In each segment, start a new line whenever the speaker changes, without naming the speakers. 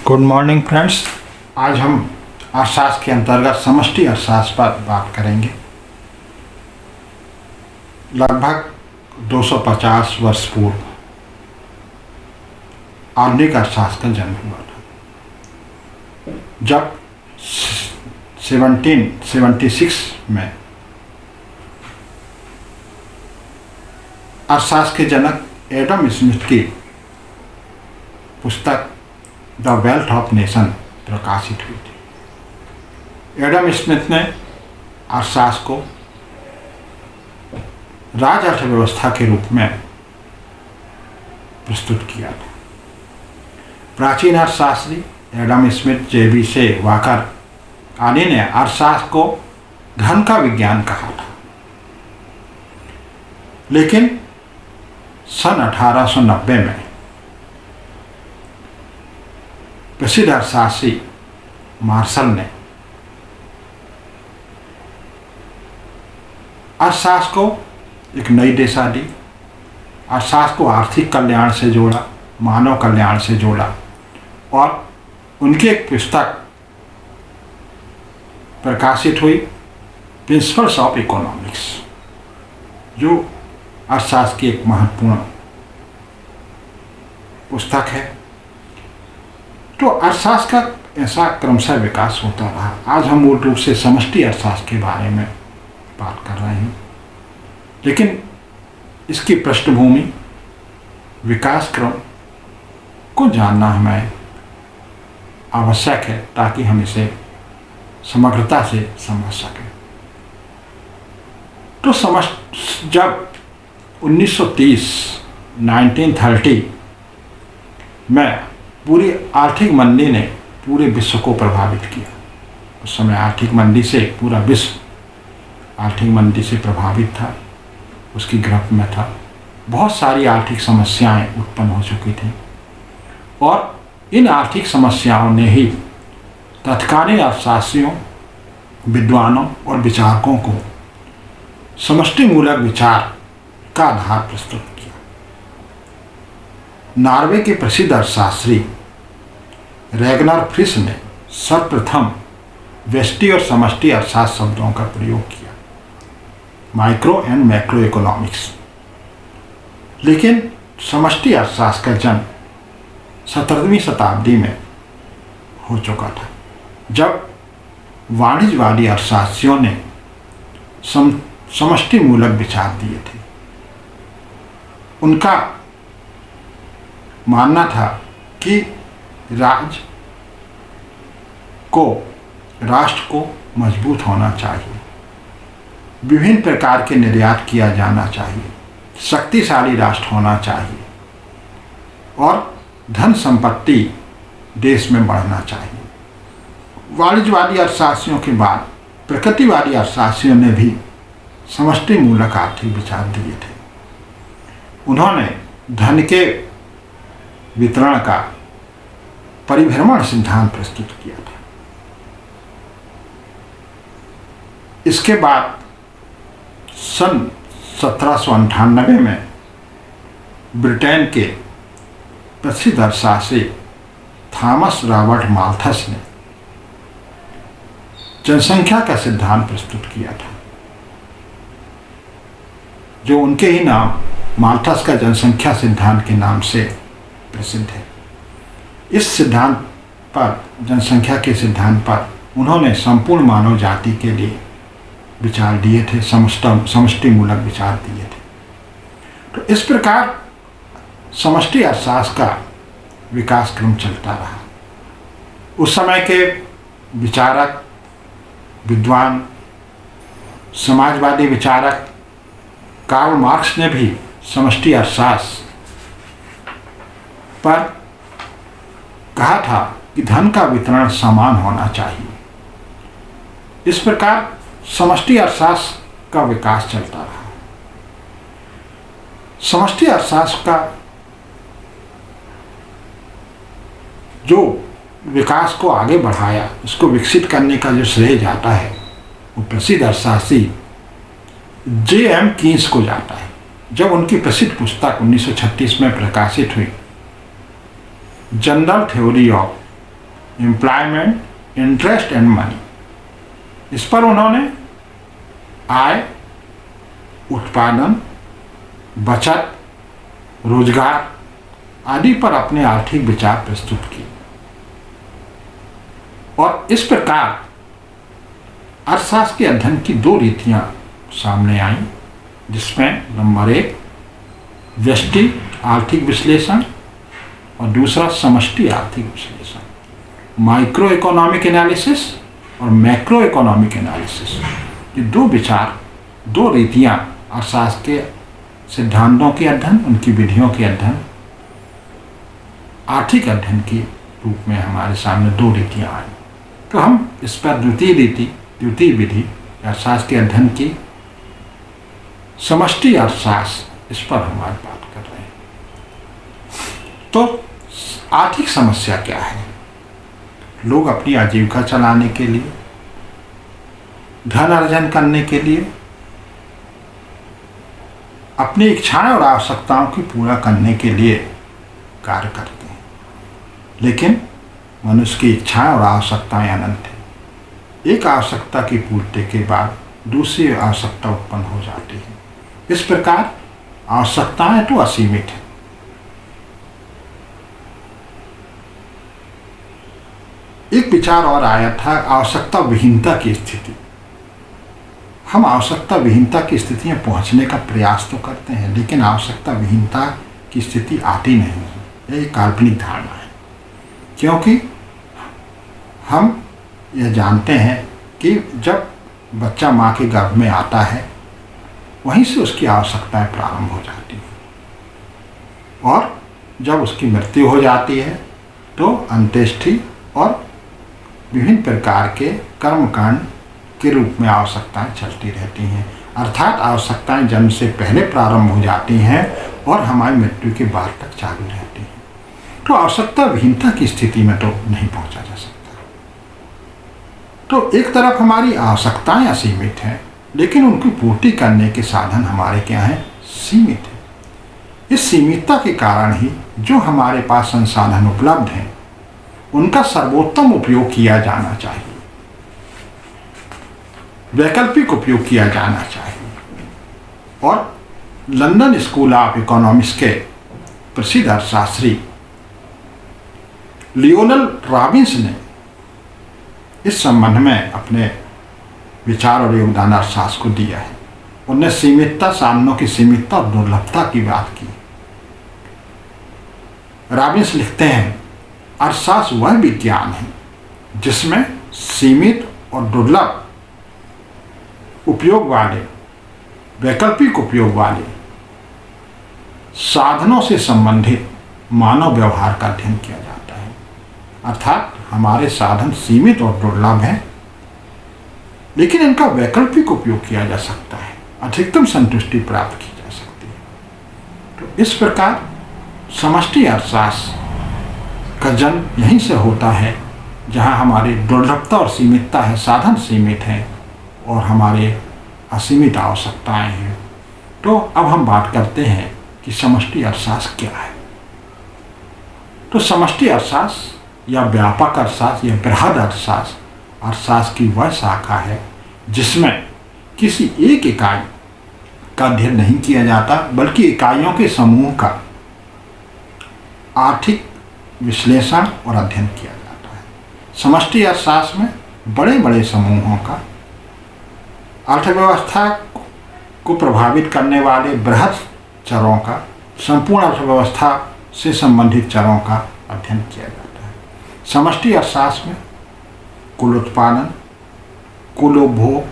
Good morning friends. आज हम अर्थशास्त्र के अंतर्गत समष्टि अर्थशास्त्र पर बात करेंगे। लगभग 250 वर्ष पूर्व आधुनिक अर्थशास्त्र का जन्म हुआ था, जब 1776 में अर्थशास्त्र के जनक एडम स्मिथ की पुस्तक द वेल्थ ऑफ नेशन प्रकाशित हुई थी। एडम स्मिथ ने अर्थशास्त्र को राज अर्थव्यवस्था के रूप में प्रस्तुत किया था। प्राचीन अर्थशास्त्री एडम स्मिथ, जेबी से वाकर आदि ने अर्थशास्त्र को धन का विज्ञान कहा था, लेकिन सन 1890 में प्रसिद्ध अर्थशास्त्री मार्शल ने अर्थशास्त्र को एक नई दिशा दी। अर्थशास्त्र को आर्थिक कल्याण से जोड़ा, मानव कल्याण से जोड़ा और उनकी एक पुस्तक प्रकाशित हुई, प्रिंसिपल्स ऑफ इकोनॉमिक्स, जो अर्थशास्त्र की एक महत्वपूर्ण पुस्तक है। तो अर्थशास्त्र का ऐसा क्रमशः विकास होता रहा। आज हम मूल रूप से समष्टि अर्थशास्त्र के बारे में बात कर रहे हैं, लेकिन इसकी पृष्ठभूमि, विकास क्रम को जानना हमें आवश्यक है, ताकि हम इसे समग्रता से समझ सकें। तो जब 1930 में पूरी आर्थिक मंदी ने पूरे विश्व को प्रभावित किया, उस समय आर्थिक मंदी से पूरा विश्व आर्थिक मंदी से प्रभावित था, उसकी गिरफ्त में था। बहुत सारी आर्थिक समस्याएं उत्पन्न हो चुकी थी और इन आर्थिक समस्याओं ने ही तत्कालीन अर्थशास्त्रियों, विद्वानों और विचारकों को समष्टि मूलक विचार का आधार प्रस्तुत किया। नॉर्वे के प्रसिद्ध अर्थशास्त्री रैगनार फ्रिश ने सर्वप्रथम व्यष्टि और समष्टि अर्थशास्त्र शब्दों का प्रयोग किया, माइक्रो एंड मैक्रो इकोनॉमिक्स। लेकिन समष्टि अर्थशास्त्र का जन्म 17वीं शताब्दी में हो चुका था, जब वाणिज्यवादी अर्थशास्त्रियों ने समष्टि मूलक विचार दिए थे। उनका मानना था कि राष्ट्र को मजबूत होना चाहिए, विभिन्न प्रकार के निर्यात किया जाना चाहिए, शक्तिशाली राष्ट्र होना चाहिए और धन संपत्ति देश में बढ़ना चाहिए। वाणिज्यवादी अर्थशास्त्रियों के बाद प्रकृतिवादी अर्थशास्त्रियों ने भी समष्टि मूलक आर्थिक विचार दिए थे। उन्होंने धन के वितरण का परिभ्रमण सिद्धांत प्रस्तुत किया था। इसके बाद सन 1798 में ब्रिटेन के प्रसिद्ध अर्थशास्त्री थॉमस रॉबर्ट माल्थस ने जनसंख्या का सिद्धांत प्रस्तुत किया था, जो उनके ही नाम माल्थस का जनसंख्या सिद्धांत के नाम से प्रसिद्ध है। इस सिद्धांत पर, जनसंख्या के सिद्धांत पर, उन्होंने संपूर्ण मानव जाति के लिए विचार दिए थे, समष्टि मूलक विचार दिए थे। तो इस प्रकार समष्टि अर्थशास्त्र का विकास क्रम चलता रहा। उस समय के विचारक, विद्वान, समाजवादी विचारक कार्ल मार्क्स ने भी समष्टि अर्थशास्त्र पर कहा था कि धन का वितरण समान होना चाहिए। इस प्रकार समष्टि अर्थशास्त्र का विकास चलता रहा। समष्टि अर्थशास्त्र का जो विकास को आगे बढ़ाया, इसको विकसित करने का जो श्रेय जाता है, वो प्रसिद्ध अर्थशास्त्री J.M. कीन्स को जाता है। जब उनकी प्रसिद्ध पुस्तक 1936 में प्रकाशित हुई, general theory of employment, interest and money. इस पर उन्होंने आय, उत्पादन, बचत, रोजगार आदि पर अपने आर्थिक विचार प्रस्तुत किए और इस प्रकार अर्थशास्त्र के अध्ययन की दो रीतियां सामने आईं, जिसमें नंबर 1 व्यष्टि आर्थिक विश्लेषण और दूसरा समष्टि आर्थिक विश्लेषण, माइक्रो इकोनॉमिक एनालिसिस और मैक्रो इकोनॉमिक एनालिसिस। ये दो विचार, दो रीतियां अर्थशास्त्र के सिद्धांतों के अध्ययन, उनकी विधियों के अध्ययन, आर्थिक अध्ययन के रूप में हमारे सामने दो रीतियां आई। तो हम इस पर द्वितीय विधि अर्थशास्त्र के अध्ययन की समष्टि अर्थशास्त्र, इस पर हम आज बात कर रहे हैं। तो आर्थिक समस्या क्या है? लोग अपनी आजीविका चलाने के लिए, धन अर्जन करने के लिए, अपनी इच्छाएं और आवश्यकताओं की पूरा करने के लिए कार्य करते हैं, लेकिन मनुष्य की इच्छाएं और आवश्यकताएं अनंत हैं। एक आवश्यकता की पूर्ति के बाद दूसरी आवश्यकता उत्पन्न हो जाती है। इस प्रकार आवश्यकताएं तो असीमित हैं। एक विचार और आया था आवश्यकता विहीनता की स्थिति। हम आवश्यकता विहीनता की स्थिति में पहुंचने का प्रयास तो करते हैं, लेकिन आवश्यकता विहीनता की स्थिति आती नहीं है। यह एक काल्पनिक धारणा है, क्योंकि हम यह जानते हैं कि जब बच्चा माँ के गर्भ में आता है, वहीं से उसकी आवश्यकताएं प्रारंभ हो जाती हैं और जब उसकी मृत्यु हो जाती है तो अंत्येष्टि और विभिन्न प्रकार के कर्मकांड के रूप में आवश्यकताएं चलती रहती हैं। अर्थात आवश्यकताएं जन्म से पहले प्रारंभ हो जाती हैं और हमारी मृत्यु के बाद तक चालू रहती हैं। तो आवश्यकता विहीनता की स्थिति में तो नहीं पहुंचा जा सकता। तो एक तरफ हमारी आवश्यकताएं असीमित हैं, लेकिन उनकी पूर्ति करने के साधन हमारे क्या हैं? सीमित हैं। इस सीमितता के कारण ही जो हमारे पास संसाधन उपलब्ध हैं, उनका सर्वोत्तम उपयोग किया जाना चाहिए, वैकल्पिक उपयोग किया जाना चाहिए। और लंदन स्कूल ऑफ इकोनॉमिक्स के प्रसिद्ध अर्थशास्त्री लियोनेल रॉबिन्स ने इस संबंध में अपने विचार और योगदान अर्थशास्त्र को दिया है। उन्होंने सीमितता, साधनों की सीमितता और दुर्लभता की बात की। रॉबिन्स लिखते हैं, अर्थशास्त्र वह विज्ञान है जिसमें सीमित और दुर्लभ उपयोग वाले, वैकल्पिक उपयोग वाले साधनों से संबंधित मानव व्यवहार का अध्ययन किया जाता है। अर्थात हमारे साधन सीमित और दुर्लभ हैं, लेकिन इनका वैकल्पिक उपयोग किया जा सकता है, अधिकतम संतुष्टि प्राप्त की जा सकती है। तो इस प्रकार समष्टि अर्थशास्त्र का जन्म यहीं से होता है, जहां हमारी दुर्लभता और सीमितता है, साधन सीमित हैं और हमारे असीमित आवश्यकताएं हैं। तो अब हम बात करते हैं कि समष्टि अर्थशास्त्र क्या है। तो समष्टि अर्थशास्त्र या व्यापक अर्थशास्त्र या बृहद अर्थशास्त्र अर्थशास्त्र की वह शाखा है जिसमें किसी एक इकाई का अध्ययन नहीं किया जाता, बल्कि इकाइयों के समूह का आर्थिक विश्लेषण और अध्ययन किया जाता है। समष्टि अर्थशास्त्र में बड़े बड़े समूहों का, अर्थव्यवस्था को प्रभावित करने वाले बृहद चरों का, संपूर्ण अर्थव्यवस्था से संबंधित चरों का अध्ययन किया जाता है। समष्टि अर्थशास्त्र में कुल उत्पादन, कुल उपभोग,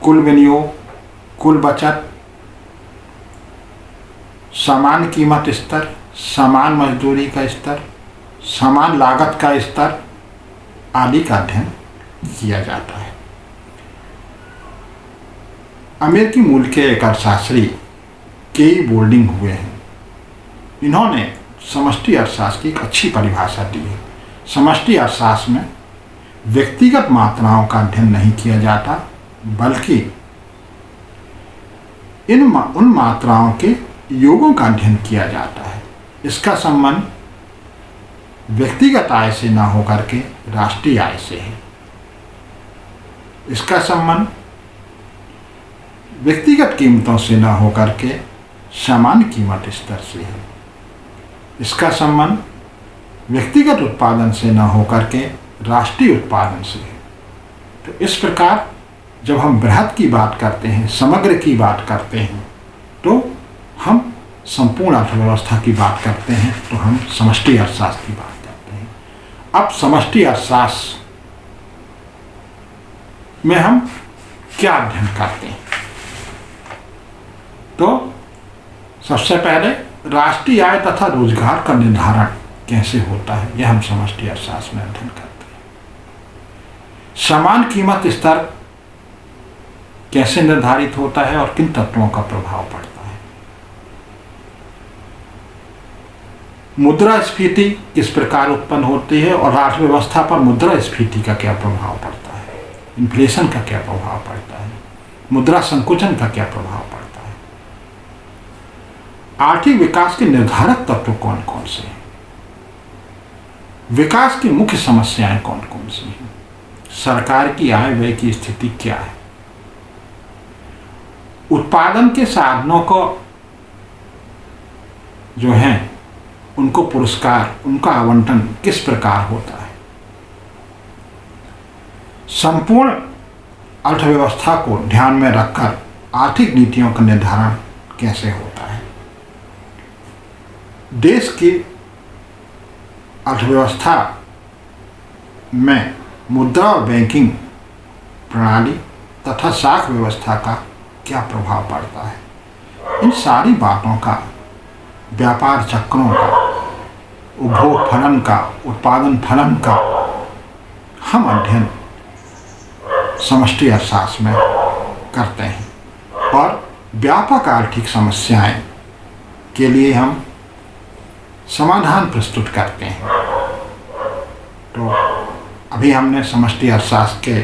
कुल विनियोग, कुल बचत, समान कीमत स्तर, समान मजदूरी का स्तर, समान लागत का स्तर आदि का अध्ययन किया जाता है। अमेरिकी मूल के एक अर्थशास्त्री के बोल्डिंग हुए हैं। इन्होंने समष्टि अर्थशास्त्र की एक अच्छी परिभाषा दी है। समष्टि अर्थशास्त्र में व्यक्तिगत मात्राओं का अध्ययन नहीं किया जाता, बल्कि उन मात्राओं के योगों का अध्ययन किया जाता है। इसका संबंध व्यक्तिगत आय से ना होकर के राष्ट्रीय आय से है। इसका संबंध व्यक्तिगत कीमतों से ना होकर के सामान्य कीमत स्तर से है। इसका संबंध व्यक्तिगत उत्पादन से ना होकर के राष्ट्रीय उत्पादन से है। तो इस प्रकार जब हम बृहत की बात करते हैं, समग्र की बात करते हैं, तो हम संपूर्ण अर्थव्यवस्था की बात करते हैं, तो हम समष्टि अर्थशास्त्र की बात करते हैं। अब समष्टि अर्थशास्त्र में हम क्या अध्ययन करते हैं? तो सबसे पहले राष्ट्रीय आय तथा रोजगार का निर्धारण कैसे होता है, यह हम समष्टि अर्थशास्त्र में अध्ययन करते हैं। समान कीमत स्तर कैसे निर्धारित होता है और किन तत्वों का प्रभाव पड़ता है। मुद्रास्फीति किस प्रकार उत्पन्न होती है और अर्थव्यवस्था पर मुद्रास्फीति का क्या प्रभाव पड़ता है, इन्फ्लेशन का क्या प्रभाव पड़ता है, मुद्रा संकुचन का क्या प्रभाव पड़ता है। आर्थिक विकास के निर्धारक तत्व कौन कौन से हैं, विकास की मुख्य समस्याएं कौन कौन सी हैं, सरकार की आय व्यय की स्थिति क्या है, उत्पादन के साधनों को जो हैं उनको पुरस्कार, उनका आवंटन किस प्रकार होता है, संपूर्ण अर्थव्यवस्था को ध्यान में रखकर आर्थिक नीतियों का निर्धारण कैसे होता है, देश की अर्थव्यवस्था में मुद्रा और बैंकिंग प्रणाली तथा शाख व्यवस्था का क्या प्रभाव पड़ता है। इन सारी बातों का, व्यापार चक्रों का, उपभोग फलन का, उत्पादन फलन का हम अध्ययन समष्टि अर्थशास्त्र में करते हैं और व्यापक आर्थिक समस्याएं के लिए हम समाधान प्रस्तुत करते हैं। तो अभी हमने समष्टि अर्थशास्त्र के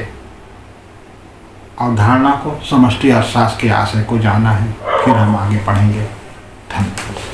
अवधारणा को, समष्टि अर्थशास्त्र के आशय को जाना है, फिर हम आगे पढ़ेंगे। धन्यवाद।